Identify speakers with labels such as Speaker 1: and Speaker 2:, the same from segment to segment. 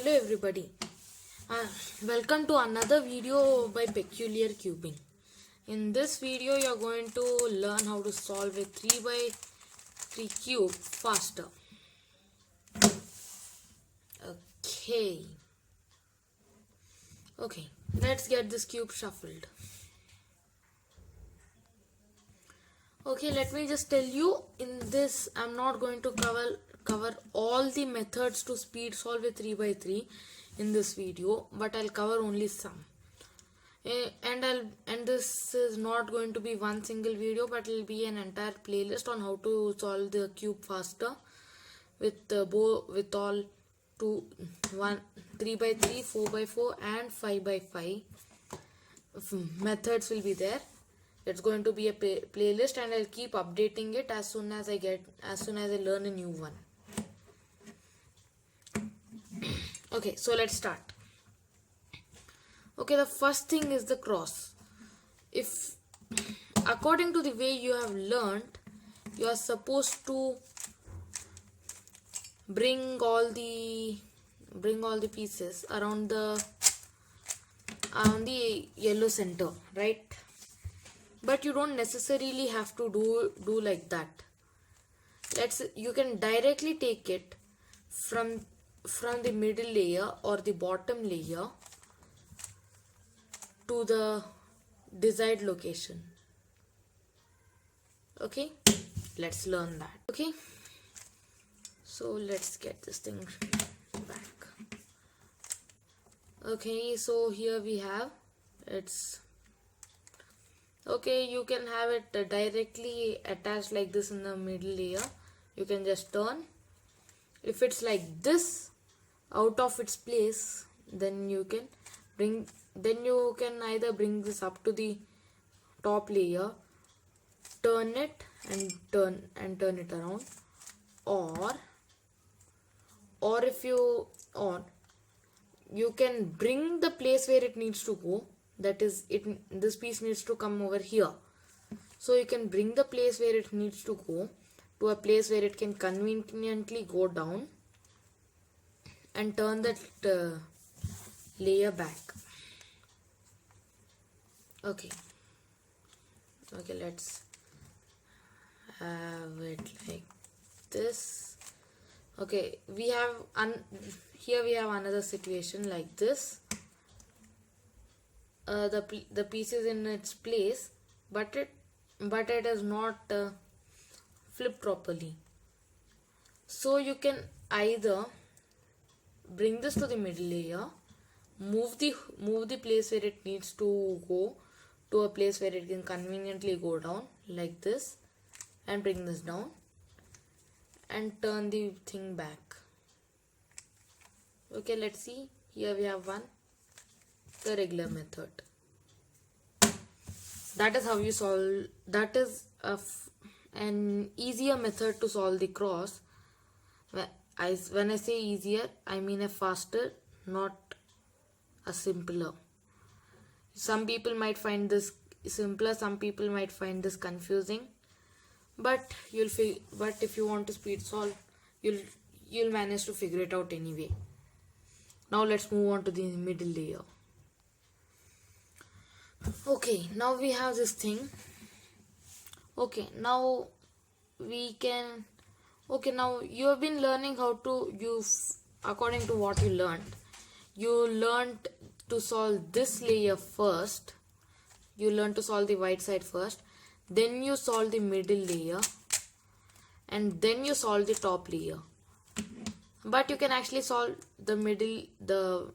Speaker 1: Hello everybody, welcome to another video by Peculiar Cubing. In this video you are going to learn how to solve a 3 by 3 cube faster. Okay, let's get this cube shuffled. Okay, let me just tell you, in this I'm not going to cover all the methods to speed solve a 3 by 3 in this video, but I'll cover only some. And this is not going to be one single video, but it'll be an entire playlist on how to solve the cube faster with all 3 by 3, 4 by 4 and 5 by 5 methods will be there. It's going to be a playlist, and I'll keep updating it as soon as I learn a new one. Okay, so let's start. Okay, the first thing is the cross. If according to the way you have learned, you are supposed to bring all the pieces around the yellow center, right? But you don't necessarily have to do like that. You can directly take it from the middle layer or the bottom layer to the desired location. Okay, let's learn that. Okay, so let's get this thing back. Okay, so here we have okay, you can have it directly attached like this in the middle layer. You can just turn. If it's like this, out of its place, then you can either bring this up to the top layer, turn it and turn it around, or you can bring the place where it needs to go. That is, this piece needs to come over here. So you can bring the place where it needs to go to a place where it can conveniently go down and turn that layer back. Okay, let's have it like this. Okay, here we have another situation like this. The piece is in its place, but it is not flipped properly. So you can either bring this to the middle layer, move the place where it needs to go to a place where it can conveniently go down like this, and bring this down and turn the thing back. Okay, let's see. Here we have the regular method. That is how you solve. That is an easier method to solve the cross. When I say easier, I mean a faster, not a simpler. Some people might find this simpler, some people might find this confusing, but if you want to speed solve, you'll manage to figure it out anyway. Now let's move on to the middle layer. Okay, now we have this thing. Okay, now now you have been learning how to use, according to what you learned to solve this layer first. You learned to solve the white side first, then you solve the middle layer, and then you solve the top layer. But you can actually solve the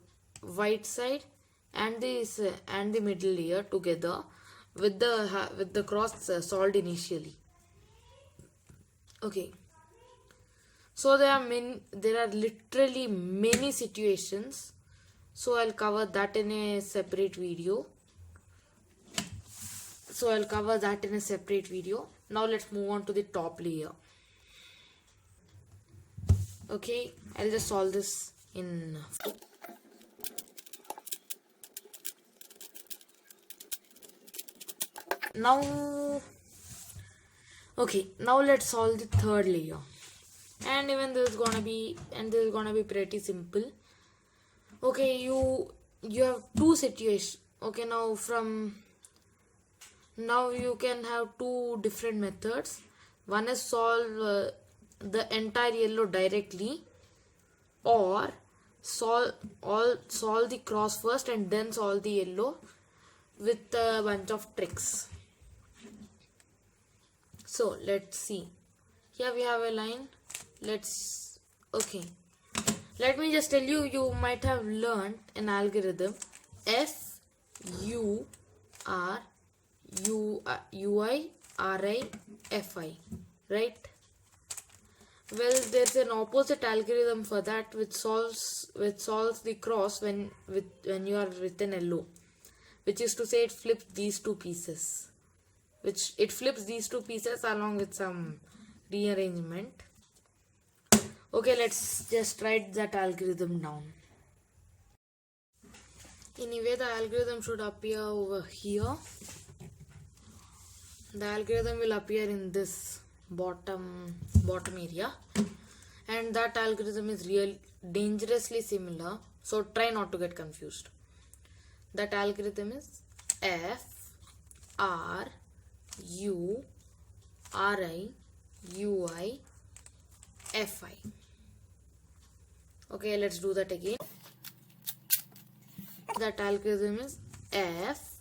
Speaker 1: white side and the middle layer together with the cross solved initially. Okay, so there are literally many situations, so I'll cover that in a separate video. Now let's move on to the top layer. Okay, I'll just solve this in now. Okay, now let's solve the third layer, and this is gonna be pretty simple. Okay, you have two situations. Okay, now you can have two different methods. One is solve the entire yellow directly, or solve the cross first and then solve the yellow with a bunch of tricks. So let's see. Here we have a line. Okay. Let me just tell you, you might have learned an algorithm F U R U I R I F I, right? Well, there's an opposite algorithm for that which solves the cross when you are written yellow, which is to say it flips these two pieces, along with some rearrangement. Okay, let's just write that algorithm down. Anyway, the algorithm should appear over here. The algorithm will appear in this bottom area, and that algorithm is dangerously similar, so try not to get confused. That algorithm is F R U R I U I F I. Okay, let's do that again. That algorithm is F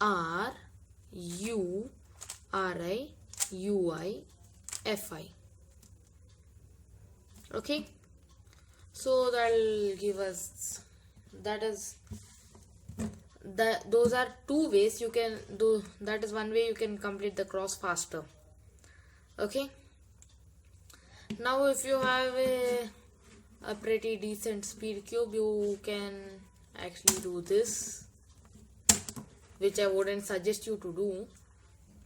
Speaker 1: R U R I U I F I. Okay, so that'll give us, those are two ways you can do. That is one way you can complete the cross faster. Okay, now if you have a pretty decent speed cube, you can actually do this, which I wouldn't suggest you to do.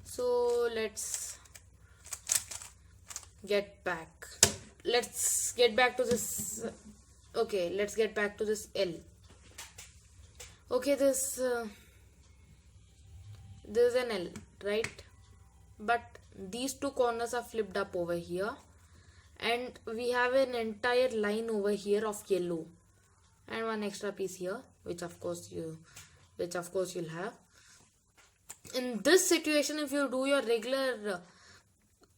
Speaker 1: So let's get back to this. Okay, let's get back to this L. Okay, this is an L, right? But these two corners are flipped up over here, and we have an entire line over here of yellow and one extra piece here, which of course you'll have. In this situation, if you do your regular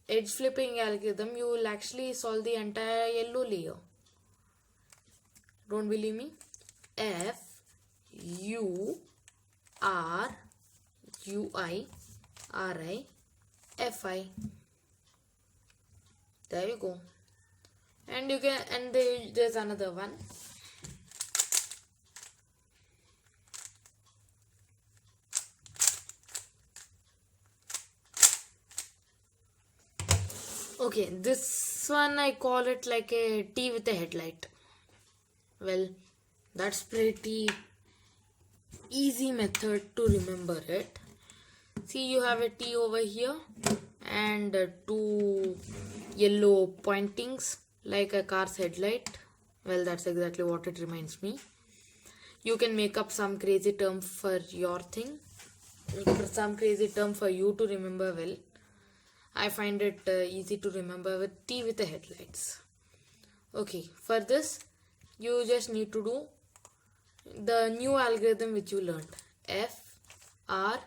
Speaker 1: edge flipping algorithm, you will actually solve the entire yellow layer. Don't believe me? F U R U I R I F I. There you go. And you can, and there's another one. Okay, this one I call it like a T with a headlight. Well, that's pretty easy method to remember it. See, you have a T over here and two yellow pointings like a car's headlight. Well, that's exactly what it reminds me. You can make up some crazy term for your thing, some crazy term for you to remember. Well, I find it easy to remember with T with the headlights. Okay, for this you just need to do the new algorithm which you learned, F R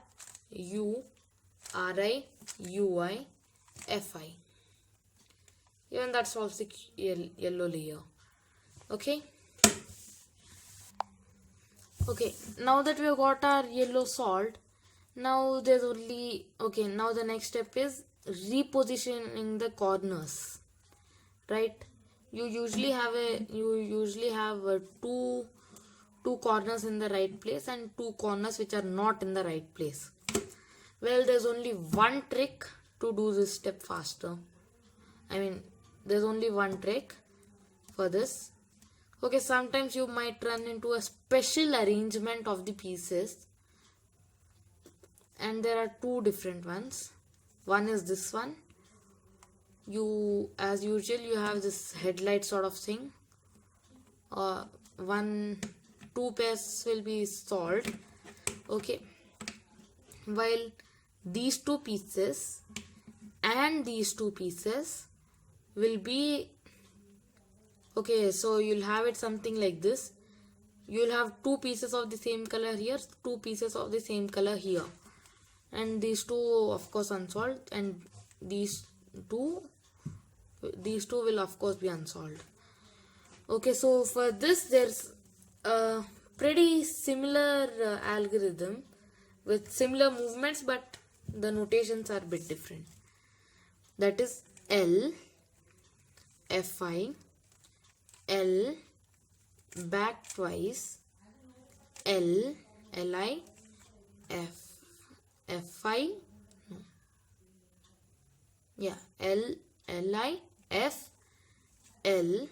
Speaker 1: U R I U I F I. Even that solves the yellow layer. Okay, now that we have got our yellow solved, now there's only, now the next step is repositioning the corners, right? You usually have two corners in the right place and two corners which are not in the right place. Well, there's only one trick to do this step faster. There's only one trick for this. Okay, sometimes you might run into a special arrangement of the pieces, and there are two different ones. One is this one. As usual, you have this headlight sort of thing. Two pairs will be solved. Okay, while these two pieces and these two pieces will be, okay, so you'll have it something like this. you'll have two pieces of the same color here, two pieces of the same color here, and these two of course unsolved, and these two will of course be unsolved. Okay, so for this there's a pretty similar algorithm with similar movements, but the notations are a bit different. That is L, Fi, L, back twice, L, Li, F, Fi, no. Yeah, L, Li, F, L,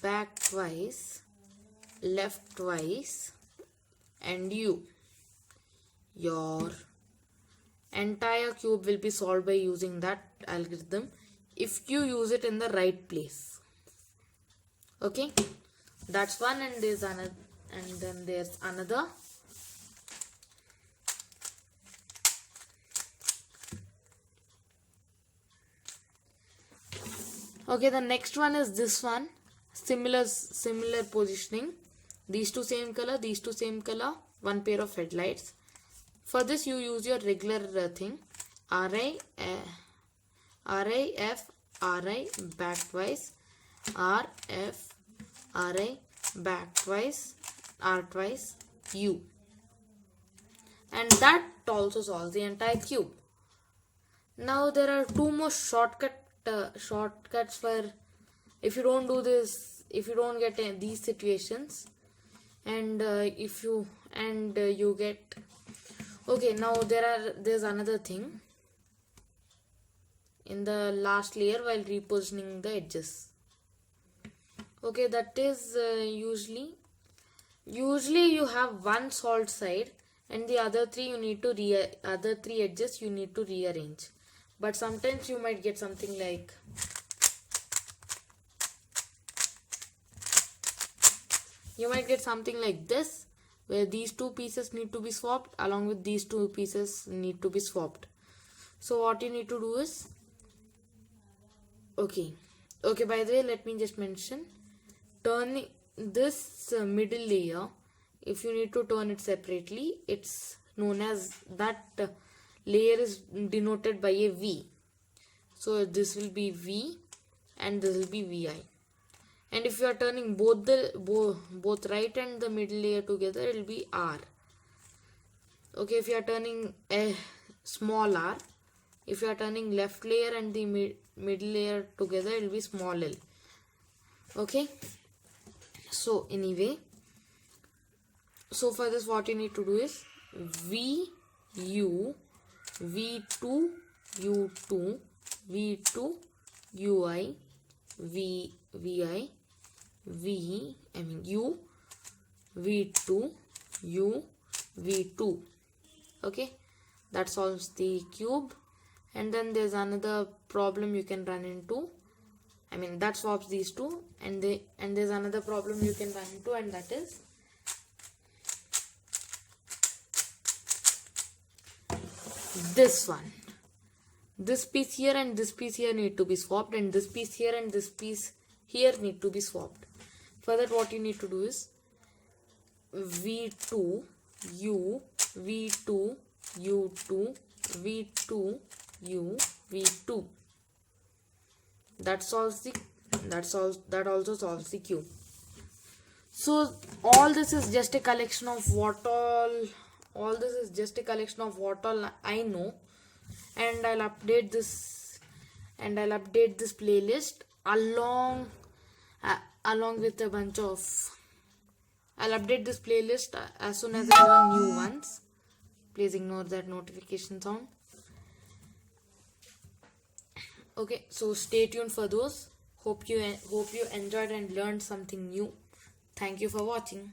Speaker 1: back twice, left twice, and U. Your entire cube will be solved by using that algorithm if you use it in the right place. Okay, that's one, and there's another, and then there's another. Okay, the next one is this one. Similar positioning. These two same color, these two same color, one pair of headlights. For this you use your regular thing. Ri, F, Ri, back twice, R, F, Ri, back twice, R twice, U. And that also solves the entire cube. Now there are two more shortcuts for if you don't do this, if you don't get these situations, and you get. Okay, now there's another thing in the last layer while repositioning the edges. Okay, that is usually you have one solved side and the other three edges you need to rearrange. But sometimes you might get something like this, where these two pieces need to be swapped along with these two pieces need to be swapped. So what you need to do is, okay, by the way, let me just mention, turning this middle layer, if you need to turn it separately, it's known as that layer is denoted by a V. So this will be V and this will be Vi. And if you are turning both right and the middle layer together, it will be R. Okay, if you are turning a small r, if you are turning left layer and the middle layer together, it will be small l. Okay, so anyway, so for this what you need to do is VU, V2, U2, V2, UI, VI, U, V2, U, V2. Okay, that solves the cube. And then there's another problem you can run into. That swaps these two, and there's another problem you can run into, and that is this one. This piece here and this piece here need to be swapped, and this piece here and this piece here need to be swapped. For that what you need to do is V2, U, V2, U2, V2, U, V2. That also solves the cube. So all this is just a collection of what all I know, and I'll update this playlist along with a bunch of. I'll update this playlist as soon as I learn new ones. Please ignore that notification sound. Okay, so stay tuned for those. Hope you enjoyed and learned something new. Thank you for watching.